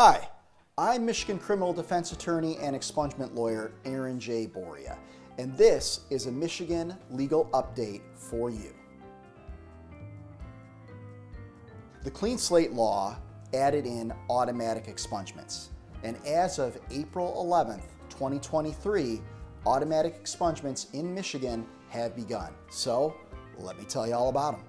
Hi, I'm Michigan criminal defense attorney and expungement lawyer Aaron J. Boria, and this is a Michigan legal update for you. The Clean Slate Law added in automatic expungements, and as of April 11th, 2023, automatic expungements in Michigan have begun. So, let me tell you all about them.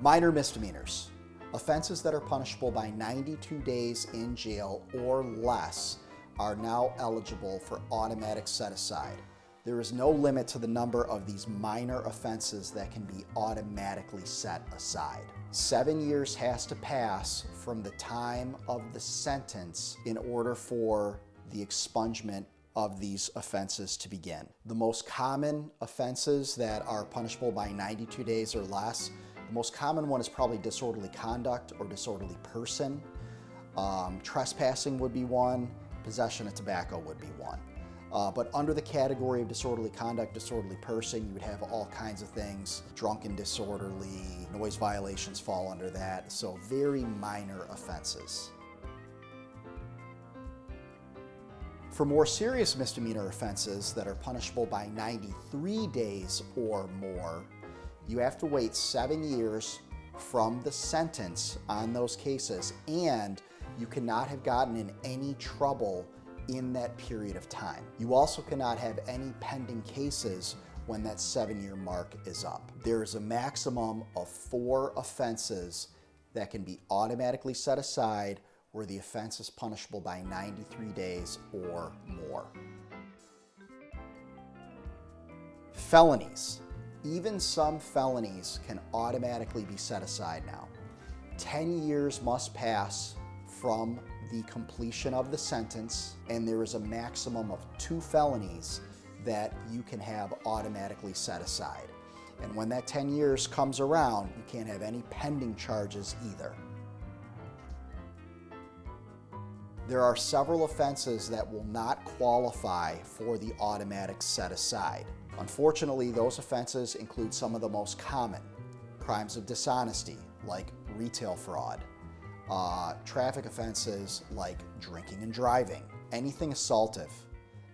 Minor misdemeanors. Offenses that are punishable by 92 days in jail or less are now eligible for automatic set-aside. There is no limit to the number of these minor offenses that can be automatically set aside. 7 years has to pass from the time of the sentence in order for the expungement of these offenses to begin. The most common offenses that are punishable by 92 days or less, the most common one is probably disorderly conduct or disorderly person. Trespassing would be one. Possession of tobacco would be one. But under the category of disorderly conduct, disorderly person, you would have all kinds of things. Drunken disorderly, noise violations fall under that. So very minor offenses. For more serious misdemeanor offenses that are punishable by 93 days or more, you have to wait 7 years from the sentence on those cases, and you cannot have gotten in any trouble in that period of time. You also cannot have any pending cases when that 7-year mark is up. There is a maximum of 4 offenses that can be automatically set aside where the offense is punishable by 93 days or more. Felonies. Even some felonies can automatically be set aside now. 10 years must pass from the completion of the sentence, and there is a maximum of 2 felonies that you can have automatically set aside. And when that 10 years comes around, you can't have any pending charges either. There are several offenses that will not qualify for the automatic set aside. Unfortunately, those offenses include some of the most common crimes of dishonesty, like retail fraud, traffic offenses like drinking and driving, anything assaultive,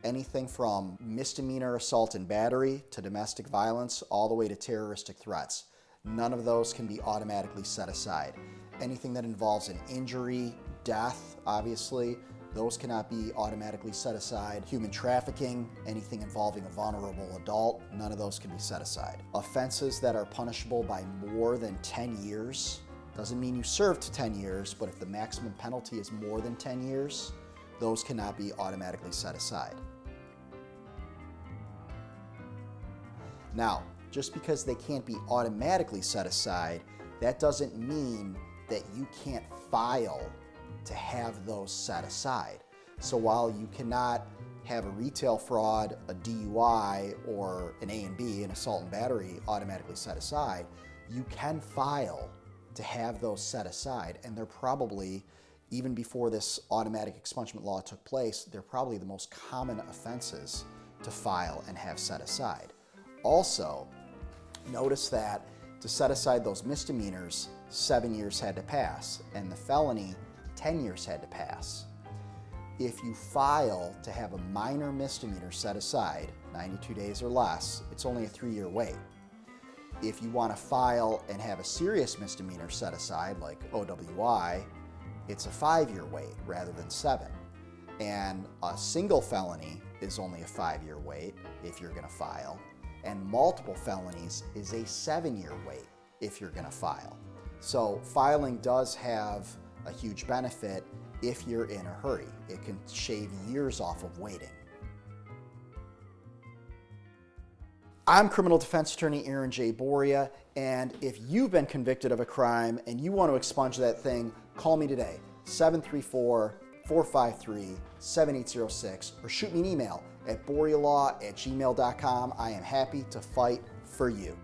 anything from misdemeanor assault and battery to domestic violence all the way to terroristic threats. None of those can be automatically set aside. Anything that involves an injury, death, obviously, those cannot be automatically set aside. Human trafficking, anything involving a vulnerable adult, none of those can be set aside. Offenses that are punishable by more than 10 years, doesn't mean you served 10 years, but if the maximum penalty is more than 10 years, those cannot be automatically set aside. Now, just because they can't be automatically set aside, that doesn't mean that you can't file to have those set aside. So while you cannot have a retail fraud, a DUI, or an A and B, an assault and battery, automatically set aside, you can file to have those set aside. And they're probably, even before this automatic expungement law took place, they're probably the most common offenses to file and have set aside. Also, notice that to set aside those misdemeanors, 7 years had to pass, and the felony, 10 years had to pass. If you file to have a minor misdemeanor set aside, 92 days or less, it's only a 3-year wait. If you want to file and have a serious misdemeanor set aside, like OWI, it's a 5-year wait rather than 7. And a single felony is only a 5-year wait if you're going to file, and multiple felonies is a 7-year wait if you're going to file. So filing does have a huge benefit if you're in a hurry. It can shave years off of waiting. I'm criminal defense attorney Aaron J. Boria, and if you've been convicted of a crime and you want to expunge that thing, call me today, 734-453-7806, or shoot me an email at borialaw@gmail.com. I am happy to fight for you.